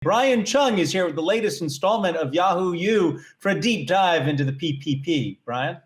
Brian Cheung is here with the latest installment of Yahoo U for a deep dive into the PPP. Brian?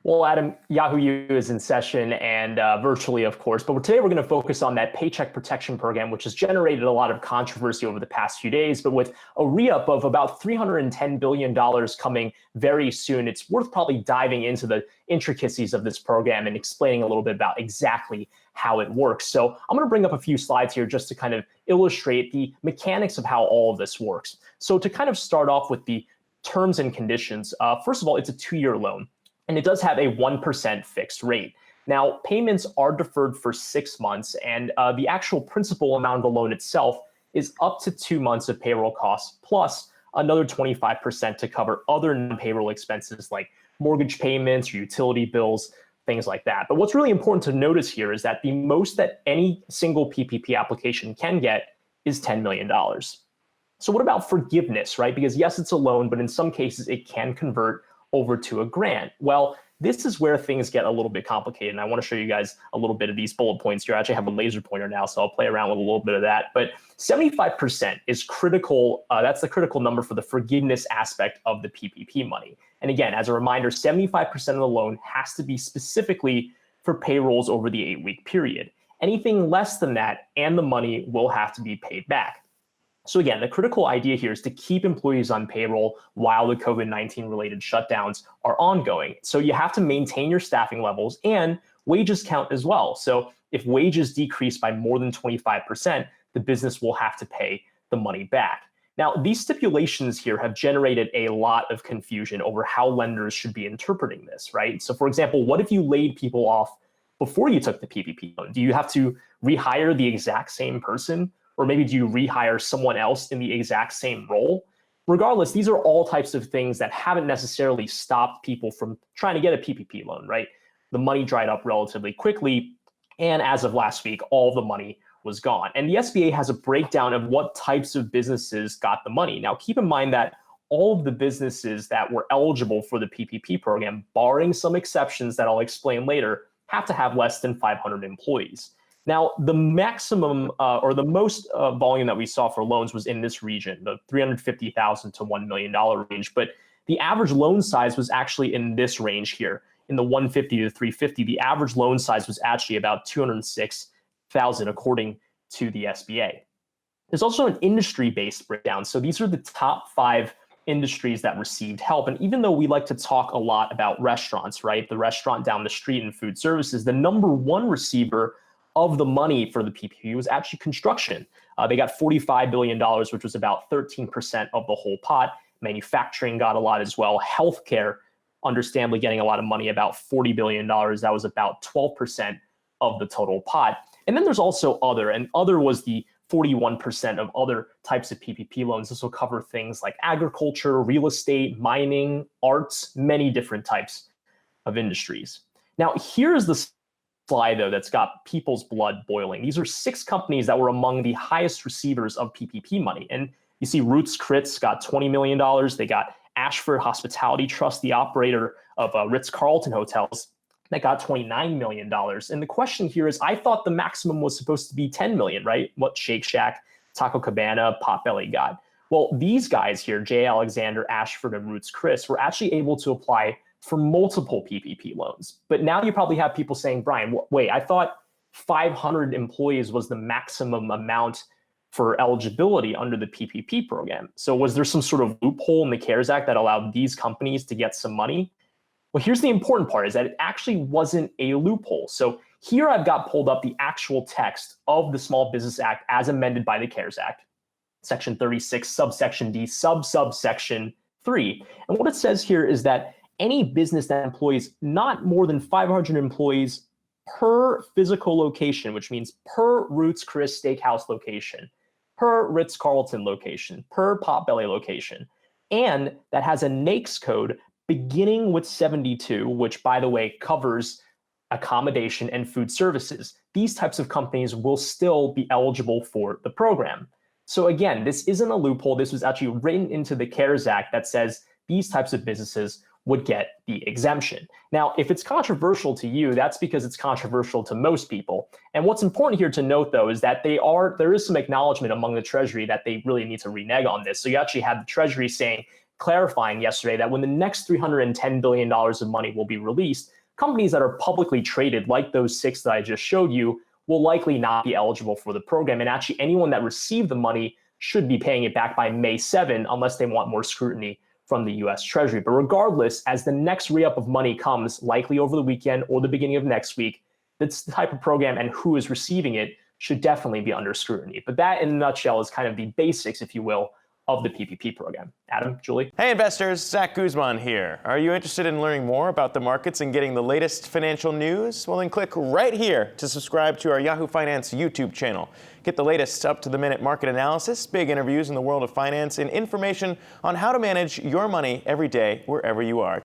Well, Adam, Yahoo U is in session and virtually, of course, but today we're going to focus on that Paycheck Protection Program, which has generated a lot of controversy over the past few days. But with a re-up of about $310 billion coming very soon, it's worth probably diving into the intricacies of this program and explaining a little bit about exactly how it works. So I'm going to bring up a few slides here just to kind of illustrate the mechanics of how all of this works. So to kind of start off with the terms and conditions, first of all, it's a 2-year loan. And it does have a 1% fixed rate. Now, payments are deferred for 6 months, and the actual principal amount of the loan itself is up to 2 months of payroll costs, plus another 25% to cover other non-payroll expenses like mortgage payments or utility bills, things like that. But what's really important to notice here is that the most that any single PPP application can get is $10 million. So what about forgiveness, right? Because yes, it's a loan, but in some cases it can convert over to a grant. Well, this is where things get a little bit complicated. And I want to show you guys a little bit of these bullet points here. I actually have a laser pointer now, so I'll play around with a little bit of that. But 75% is critical. That's the critical number for the forgiveness aspect of the PPP money. And again, as a reminder, 75% of the loan has to be specifically for payrolls over the 8-week period. Anything less than that and the money will have to be paid back. So again, the critical idea here is to keep employees on payroll while the COVID-19 related shutdowns are ongoing. So you have to maintain your staffing levels and wages count as well. So if wages decrease by more than 25%, the business will have to pay the money back. Now, these stipulations here have generated a lot of confusion over how lenders should be interpreting this, right? So for example, what if you laid people off before you took the PPP loan? Do you have to rehire the exact same person? Or maybe do you rehire someone else in the exact same role? Regardless, these are all types of things that haven't necessarily stopped people from trying to get a PPP loan, right? The money dried up relatively quickly. And as of last week, all the money was gone. And the SBA has a breakdown of what types of businesses got the money. Now, keep in mind that all of the businesses that were eligible for the PPP program, barring some exceptions that I'll explain later, have to have less than 500 employees. Now, the maximum or the most volume that we saw for loans was in this region, the $350,000 to $1 million range. But the average loan size was actually in this range here, in the $150 to $350. The average loan size was actually about $206,000, according to the SBA. There's also an industry-based breakdown. So these are the top 5 industries that received help. And even though we like to talk a lot about restaurants, right, the restaurant down the street and food services, the number 1 receiver of the money for the PPP was actually construction. They got $45 billion, which was about 13% of the whole pot. Manufacturing got a lot as well. Healthcare, understandably getting a lot of money, about $40 billion. That was about 12% of the total pot. And then there's also other, and other was the 41% of other types of PPP loans. This will cover things like agriculture, real estate, mining, arts, many different types of industries. Now, here's the slide, though, that's got people's blood boiling. These are 6 companies that were among the highest receivers of PPP money. And you see Roots Chris got $20 million. They got Ashford Hospitality Trust, the operator of Ritz-Carlton hotels, that got $29 million. And the question here is, I thought the maximum was supposed to be $10 million, right? What Shake Shack, Taco Cabana, Potbelly got. Well, these guys here, J. Alexander, Ashford, and Roots Chris, were actually able to apply for multiple PPP loans. But now you probably have people saying, Brian, wait, I thought 500 employees was the maximum amount for eligibility under the PPP program. So was there some sort of loophole in the CARES Act that allowed these companies to get some money? Well, here's the important part, is that it actually wasn't a loophole. So here I've got pulled up the actual text of the Small Business Act as amended by the CARES Act, Section 36, subsection D, subsection 3. And what it says here is that any business that employs not more than 500 employees per physical location, which means per Roots Chris Steakhouse location, per Ritz-Carlton location, per Potbelly location, and that has a NAICS code beginning with 72, which, by the way, covers accommodation and food services. These types of companies will still be eligible for the program. So again, this isn't a loophole. This was actually written into the CARES Act that says these types of businesses would get the exemption. Now, if it's controversial to you, that's because it's controversial to most people. And what's important here to note, though, is that there is some acknowledgement among the Treasury that they really need to renege on this. So you actually have the Treasury clarifying yesterday that when the next $310 billion of money will be released, companies that are publicly traded, like those 6 that I just showed you, will likely not be eligible for the program. And actually, anyone that received the money should be paying it back by May 7, unless they want more scrutiny from the US Treasury. But regardless, as the next re-up of money comes, likely over the weekend or the beginning of next week, this type of program and who is receiving it should definitely be under scrutiny. But that, in a nutshell, is kind of the basics, if you will, of the PPP program. Adam, Julie? Hey investors, Zach Guzman here. Are you interested in learning more about the markets and getting the latest financial news? Well, then click right here to subscribe to our Yahoo Finance YouTube channel. Get the latest up-to-the-minute market analysis, big interviews in the world of finance, and information on how to manage your money every day wherever you are.